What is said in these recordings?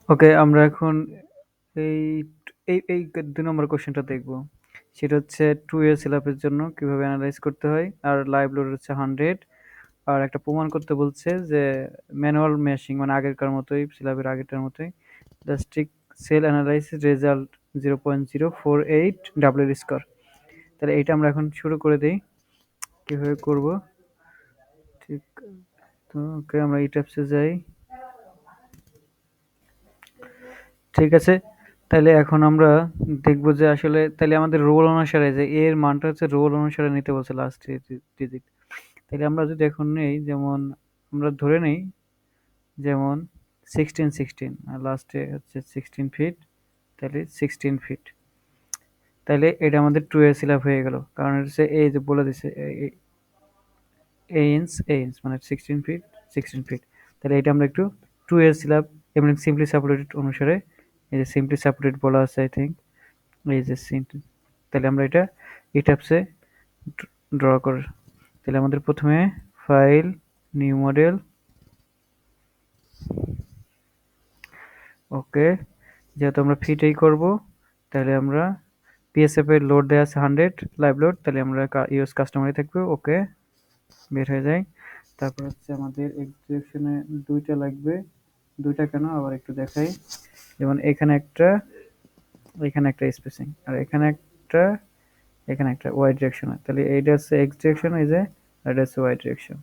ওকে, আমরা এখন এই এই ২ নম্বর কোয়েশ্চেনটা দেখব। সেটা হচ্ছে 2 এর সিলাবের জন্য কিভাবে এনালাইজ করতে হয়। আর লাইভ লোড হচ্ছে 100। আর একটা প্রমাণ করতে বলছে যে ম্যানুয়াল ম্যাশিং মানে আগেরকার মতোই সিলাবের আগেরটার মতোই জাস্টিক সেল অ্যানালাইসিস রেজাল্ট 0.048 ডাবল স্কোর। তাহলে এইটা আমরা এখন শুরু করে দেই কিভাবে করব। ঠিক, তো ওকে আমরা এই ট্যাপসে যাই। ঠিক আছে, তাহলে এখন আমরা দেখবো যে আসলে তাহলে আমাদের রোল অনুসারে যে এর মানটা হচ্ছে রোল অনুসারে নিতে বলছে লাস্ট ডিজিট। তাহলে আমরা যদি এখন নেই, যেমন আমরা ধরে নেই যেমন 16 আর লাস্টে হচ্ছে 16 ফিট, তাহলে 16 ফিট। তাহলে এটা আমাদের 2 এ সিলাব হয়ে গেল, কারণ হচ্ছে এই যে বলে দিছে এ ইঞ্চ মানে 16 ফিট 16 ফিট। তাহলে এটা আমরা একটু 2 এ সিলাব এবং সিম্পলি সাপোর্টেড অনুসারে, এই যে সিম্পলি সাপোর্টেড বলা আছে আই থিঙ্ক, এই যে তাহলে আমরা এটা এই ট্যাপসে ড্র করি। তাহলে আমাদের প্রথমে ফাইল, নিউ মডেল, ওকে। যেহেতু আমরা ফিটেই করব, তাহলে আমরা পিএসএফ এর লোড দেওয়া আছে 100 লাইভ লোড, তাহলে আমরা ইউএস কাস্টমারই থাকবে, ওকে বের হয়ে যায়। তারপর হচ্ছে আমাদের এক্সট্রাকশনে দুইটা লাগবে, দুইটা কেন আবার একটু দেখাই। যেমন এখানে একটা স্পেসিং, আর এখানে একটা ওয়াই ডিরেকশন। তাহলে এইটা হচ্ছে এক্স ডিরেকশন, এই যে এটা হচ্ছে ওয়াই ডিরেকশন।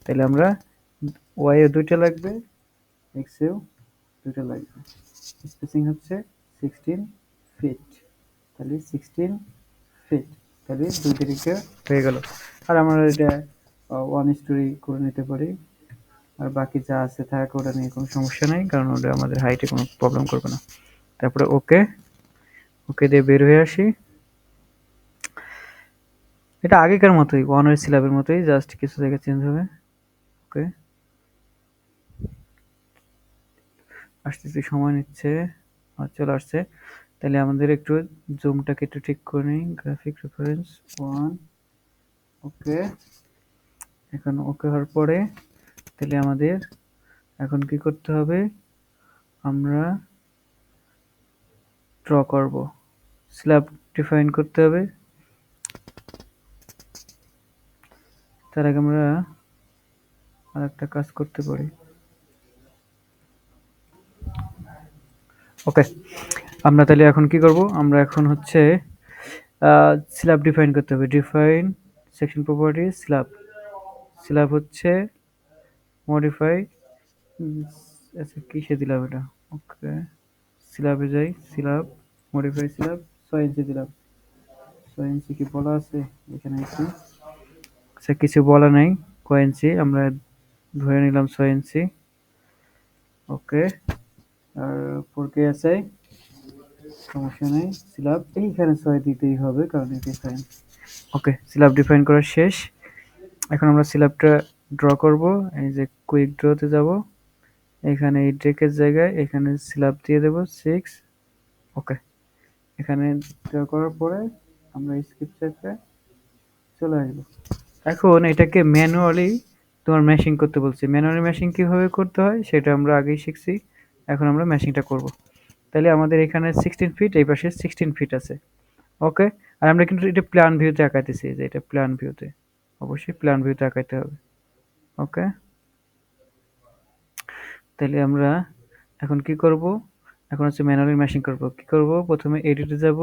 তাহলে আমরা ওয়াই এ দুইটা লাগবে, এক্স এও দুইটা লাগবে। স্পেসিং হচ্ছে 16 ফিট, তাহলে 16 ফিট, তাহলে দুই দিকে হয়ে গেল। আর আমরা এটা ওয়ান স্টোরি করে নিতে পারি, আর বাকি যা আছে থাক, ওটা নিয়ে কোনো সমস্যা নেই, কারণ ওটা আমাদের হাইটে কোনো প্রবলেম করবে না। তারপরে ওকে, ওকে দিয়ে বের হয়ে আসি। এটা আগেকার মতোই, ওয়ান ওয়ে সিলাবের মতোই, জাস্ট কিছু জায়গা চেঞ্জ হবে। ওকে, আসতে একটু সময় নিচ্ছে, চলে আসছে। তাহলে আমাদের একটু জুমটাকে একটু ঠিক করে নিই, গ্রাফিক রেফারেন্স 1, ওকে। এখন ওকে হওয়ার পরে তাহলে আমাদের এখন কি করতে হবে, আমরা ড্র করব, স্ল্যাব ডিফাইন করতে হবে। তার আগে আমরা আর একটা কাজ করতে পারি, ওকে। আমরা তাহলে এখন কি করব, আমরা এখন হচ্ছে স্ল্যাব ডিফাইন করতে হবে, define section property slab. Slab হচ্ছে মডিফাই, আচ্ছা কিসে দিলাম এটা, ওকে স্ল্যাবে যাই, স্ল্যাব মডিফাই স্ল্যাব 6 ইঞ্চি দিলাম। 6 ইঞ্চি কি বলা আছে এখানে একটু, আচ্ছা কিছু বলা নাই, কয় ইঞ্চি আমরা ধরে নিলাম 6 ইঞ্চি, ওকে। আর 4 কে সমস্যা নেই, স্ল্যাব এইখানে 6 দিতেই হবে কারণ এটি সাইন। ওকে, স্ল্যাব ডিফাইন করা শেষ। এখন আমরা স্ল্যাবটা ড্র করব, এই যে কুইক ড্রতে যাব, এখানে এই ড্রেকের জায়গায় এখানে স্ল্যাব দিয়ে দেব 6, ওকে। এখানে ড্র করার পরে আমরা স্কিপ চেপে চলে আসবো। এখন এটাকে ম্যানুয়ালি তোমার ম্যাশিং করতে বলছি। ম্যানুয়ালি ম্যাশিং কিভাবে করতে হয় সেটা আমরা আগেই শিখছি, এখন আমরা ম্যাশিংটা করব। তাহলে আমাদের এখানে 16 ফিট, এই পাশে 16 ফিট আছে, ওকে। আর আমরা কিন্তু এটা প্ল্যান ভিউতে আঁকাইতেছি, যে এটা প্ল্যান ভিউতে, অবশ্যই প্ল্যান ভিউতে আঁকাইতে হবে, ওকে। তাহলে আমরা এখন কি করব, এখন হচ্ছে ম্যানুয়ালি ম্যাশিং করব। কি করব, প্রথমে এডিটে যাব,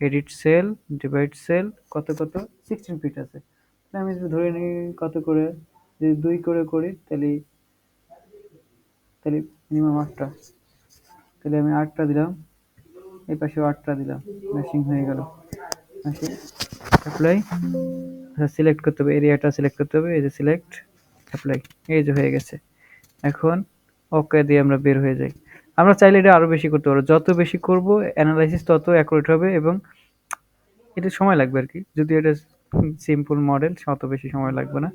এডিট সেল, ডিভাইড সেল, কত কত 16 ফিট আছে, তাহলে আমি যদি ধরে নিই কত করে, যদি 2 করে করি তাহলে তাহলে মিনিমাম 8টা, তাহলে আমি 8টা দিলাম, এই পাশেও 8টা দিলাম, ম্যাশিং হয়ে গেল। ম্যাশিং অ্যাপ্লাই, আচ্ছা সিলেক্ট করতে হবে, এরিয়াটা সিলেক্ট করতে হবে, এই যে সিলেক্ট, অ্যাপ্লাই, এই যে হয়ে গেছে। এখন ওকে দিয়ে আমরা বের হয়ে যাই। আমরা চাইলে এটা আরো বেশি করতে পারবো, যত বেশি করব অ্যানালাইসিস তত অ্যাকুরেট হবে, এবং এটা সময় লাগবে আর কি, যদি এটা সিম্পল মডেল অত বেশি সময় লাগবে না।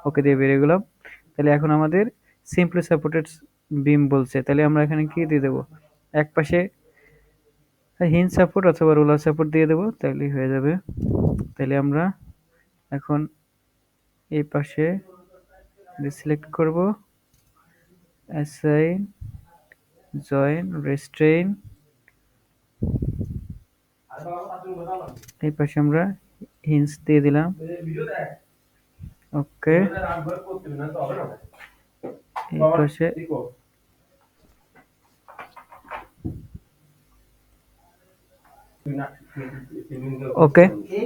ওকে দিয়ে বেরিয়ে গেলাম। তাহলে এখন আমাদের সিম্পলি সাপোর্টেড বিম বলছে, তাহলে আমরা এখানে কি দিয়ে দেবো, এক পাশে হিঞ্জ সাপোর্ট অথবা রোলার সাপোর্ট দিয়ে দেবো, তাহলেই হয়ে যাবে। তাহলে আমরা এখন এই পাশে সিলেক্ট করব, অ্যাসাইন জয়েন রেস্ট্রেইন, এই পাশে আমরা হিন্স দিয়ে দিলাম। ওকে, এই পাশে ওকে।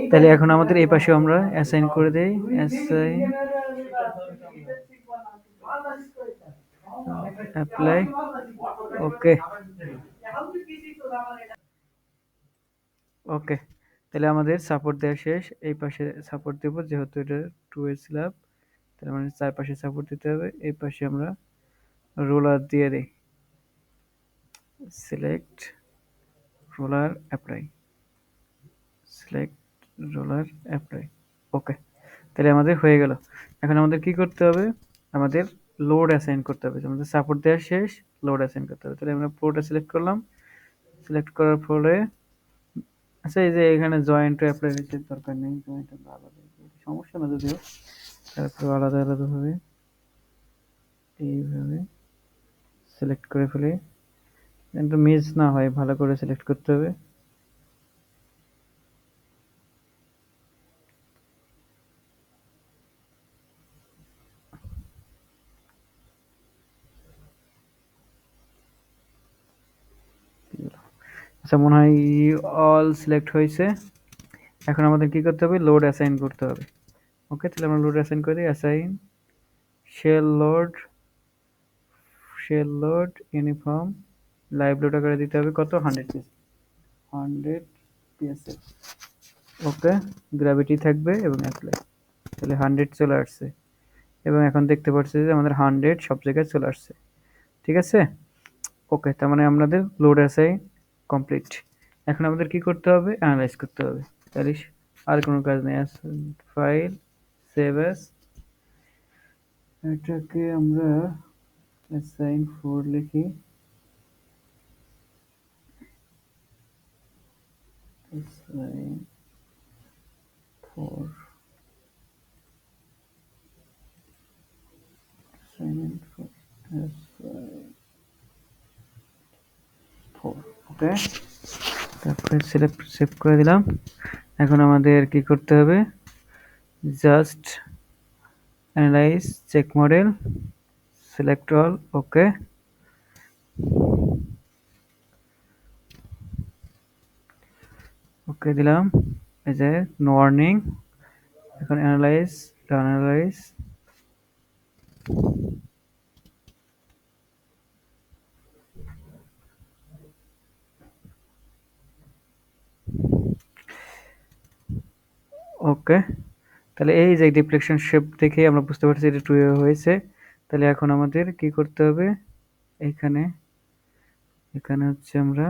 তাহলে এখন আমাদের এই পাশে আমরা অ্যাসাইন করে দেই, অ্যাসাইন অ্যাপ্লাই। ওকে ওকে, তাহলে আমাদের সাপোর্ট দেওয়া শেষ। এই পাশে সাপোর্ট দেব, যেহেতু এটা 2 এর স্ল্যাব, তার মানে চারপাশে সাপোর্ট দিতে হবে। এই পাশে আমরা রোলার দিয়ে দিই, select roller apply, select roller apply. Okay, তাহলে আমাদের হয়ে গেল। এখন আমাদের কি করতে হবে, আমাদের লোড অ্যাসাইন করতে হবে। আমাদের সাপোর্ট দেওয়া শেষ, লোড অ্যাসাইন করতে হবে। তাহলে আমরা পুরোটা সিলেক্ট করলাম, সিলেক্ট করার পরে আচ্ছা, এই যে এখানে জয়েন্ট অ্যাপ্লাই হয়েছে, দরকার নেই, জয়েন্ট আলাদা, সমস্যা না যদিও। তারপর আলাদা আলাদাভাবে এইভাবে সিলেক্ট করে ফেলি, কিন্তু মিস না হয়, ভালো করে সিলেক্ট করতে হবে। আচ্ছা, মনে হয় অল সিলেক্ট হয়েছে। এখন আমাদের কি করতে হবে, লোড অ্যাসাইন করতে হবে। ওকে, তাহলে আমরা লোড অ্যাসাইন করি, assign shell load uniform, live load আকারে দিতে হবে কত, 100 পিএসএল। ওকে, গ্র্যাভিটি থাকবে এবং অ্যাপ্লাই। তাহলে 100 চলে আসছে, এবং এখন দেখতে পাচ্ছি যে আমাদের 100 সব জায়গায় চলে আসছে। ঠিক আছে, ওকে, তার মানে আমাদের লোড অ্যাসাইন কমপ্লিট। এখন আমাদের কি করতে হবে, অ্যানালাইজ করতে হবে। তাহলে আর কোনো কাজ নেই, ফাইল সেভ অ্যাজ, এটাকে আমরা অ্যাসাইন 4 লিখি, অ্যাসাইন 4, অ্যাসাইনমেন্ট 4, অ্যাসাইন 4। ওকে, তারপরে সিলেক্ট সেভ করে দিলাম। এখন আমাদের কি করতে হবে, just analyse check model, select all. Okay, okay দিলাম, এই যে নো ওয়ার্নিং। এখন অ্যানালাইজ ওকে, তাহলে এই যে ডিফ্লেকশন শেপ দেখে আমরা বুঝতে পারছি এটা 2 হয়েছে। তাহলে এখন আমাদের কি করতে হবে, এখানে এখানে হচ্ছে আমরা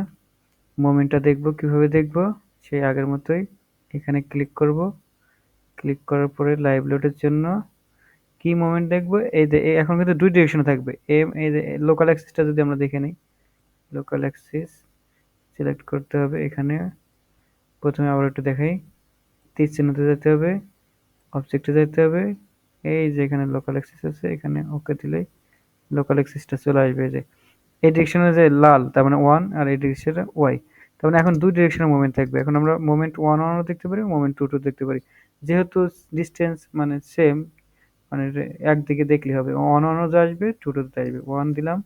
মোমেন্টটা দেখব। কিভাবে দেখব, সেই আগের মতোই এখানে ক্লিক করব, ক্লিক করার পরে লাইভ লোডের জন্য কি মোমেন্ট দেখব, এই যে এখন কিন্তু দুই ডিরেকশনে থাকবে। এম, এই যে লোকাল অ্যাক্সিসটা যদি আমরা দেখে নিই, লোকাল অ্যাক্সিস সিলেক্ট করতে হবে। এখানে প্রথমে আবার একটু দেখাই, তীর চিহ্নতে যেতে হবে, অবজেক্টে যেতে হবে, এই যে এখানে লোকাল অ্যাক্সিস আছে, এখানে ওকে দিলেই লোকাল অ্যাক্সিসটা চলে আসবে। যে এই ডিরেকশনে যে লাল, তার মানে 1, আর এই ডিরেকশনে ওয়াই, তার মানে এখন দুই ডিরেকশনের মুভমেন্ট থাকবে। এখন আমরা মোমেন্ট 1 1 দেখতে পারি, মোমেন্ট 2 2 দেখতে পারি। যেহেতু ডিসটেন্স মানে সেম, মানে একদিকে দেখলে হবে, 1 1 আসবে, 2 2 আসবে। 1 দিলাম,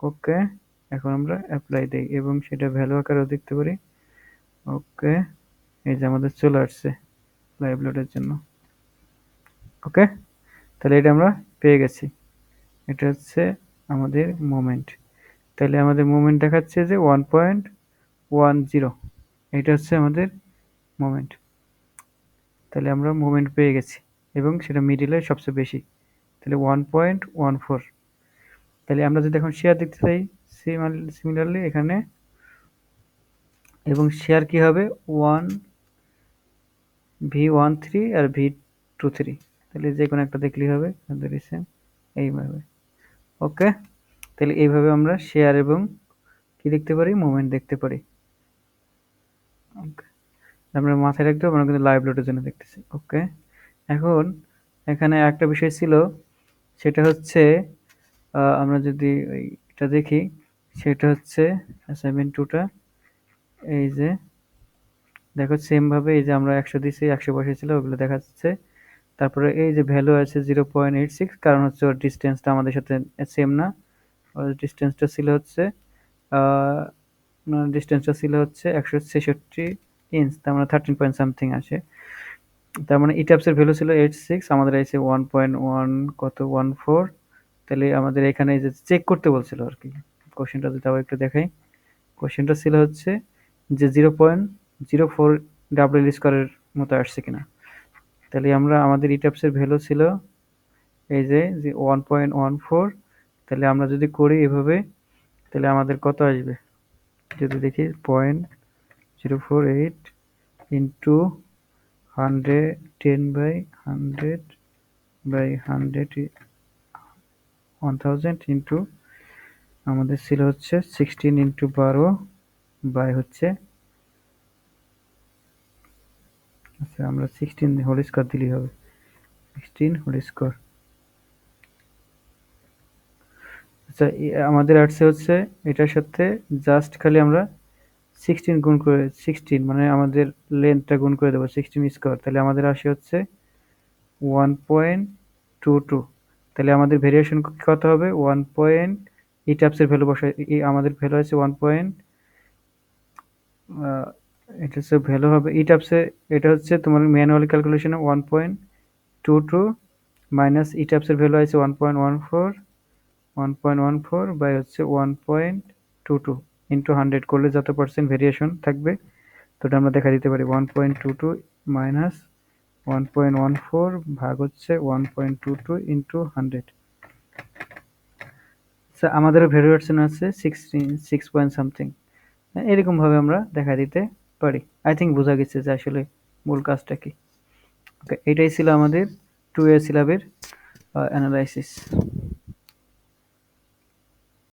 ওকে। এখন আমরা অ্যাপ্লাই দেই এবং সেটা ভ্যালু আকারেও দেখতে পারি। ওকে, এই যে আমাদের চলে আসছে লাইভ লোডের জন্য। ওকে, তাহলে এটা আমরা পেয়ে গেছি। এটা হচ্ছে আমাদের মোমেন্ট। তাহলে আমাদের মোমেন্ট দেখাচ্ছে যে 1.10, এটা হচ্ছে আমাদের মোমেন্ট। তাহলে আমরা মোমেন্ট পেয়ে গেছি, এবং সেটা মিডিলে সবচেয়ে বেশি, তাহলে 1.14। তাহলে আমরা যদি এখন শেয়ার দেখতে চাই, সিমিলারলি এখানে, এবং শেয়ার কি হবে, 1v13 আর v23, তাহলে যে কোনো একটা দেখলেই হবে, এইভাবে। ওকে, তাহলে এইভাবে আমরা শেয়ার এবং কি দেখতে পারি, মুভমেন্ট দেখতে পারি। ওকে, আমরা মাথায় রাখতে হবে, আমরা কিন্তু লাইভ লোডের জন্য দেখতেছি। ওকে, এখন এখানে একটা বিষয় ছিল, সেটা হচ্ছে আমরা যদি এটা দেখি, সেটা হচ্ছে অ্যাসাইনমেন্ট 2 টা। এই যে দেখো সেম ভাবে এই যে আমরা 100 দিছি, 100 বসিয়েছিল ওগুলো দেখা যাচ্ছে। তারপরে এই যে ভ্যালু আছে 0.86, কারণ হচ্ছে ওর ডিসটেন্সটা আমাদের সাথে সেম না। ওর ডিসটেন্সটা ছিল হচ্ছে আহ ডিসটেন্সটা ছিল হচ্ছে 166 ইঞ্চ, তার মানে 13 পয়েন্ট সামথিং আসে। তার মানে ইটাপসের ভ্যালু ছিল 86, আমাদের আছে 1.1 কত 14। তাহলে আমাদের এখানে এই যে চেক করতে বলছিল আর কি। কোশ্চেনটা যদি আবার একটু দেখাই, কোশ্চেনটা ছিল হচ্ছে যে 0.04 ডাবল স্কোয়ারের মতো আসছে কিনা। তাহলে আমরা আমাদের ইটাপসের ভ্যালু ছিল এই যে 1.14। তাহলে আমরা যদি করি এভাবে, তাহলে আমাদের কত আসবে যদি দেখি, 0.048 ইন্টু 110/100/100 1000 ইন্টু আমাদের ছিল হচ্ছে 16 ইন্টু 12 বাই হচ্ছে, আচ্ছা আমরা 16 হোল স্কোয়ার দিলেই হবে, 16 হোল স্কোয়ার। আচ্ছা আমাদের আসছে হচ্ছে এটার সাথে জাস্ট খালি আমরা 16 গুণ করে, 16 মানে আমাদের লেন্থটা গুণ করে দেবো 16 স্কোয়ার, তাহলে আমাদের আসে হচ্ছে 1.22। তাহলে আমাদের ভেরিয়েশন কত হবে, 1 পয়েন্ট ইটাপসের ভ্যালু বসাই, আমাদের ভ্যালু আছে 1 পয়েন্ট, এটা হচ্ছে ভ্যালু হবে ইটাপসে, এটা হচ্ছে তোমার ম্যানুয়াল ক্যালকুলেশনে 1.22 মাইনাস ইটাপসের ভ্যালু আছে 1.14, 1.14 বাই হচ্ছে 1.22 ইন্টু 100 করলে যত পার্সেন্ট ভেরিয়েশন থাকবে তো ওটা আমরা দেখা দিতে পারি। 1.22 মাইনাস 1.14 ভাগ হচ্ছে 1.22 ইন্টু 100। আমাদের ভেরিয়েশন আছে 6 পয়েন্ট সামথিং। এরকম ভাবে আমরা দেখা দিতে পারি। আই থিঙ্ক বোঝা গেছে যে আসলে মূল কাজটা কি। ওকে, এটাই ছিল আমাদের 2A সিলাবের অ্যানালাইসিস।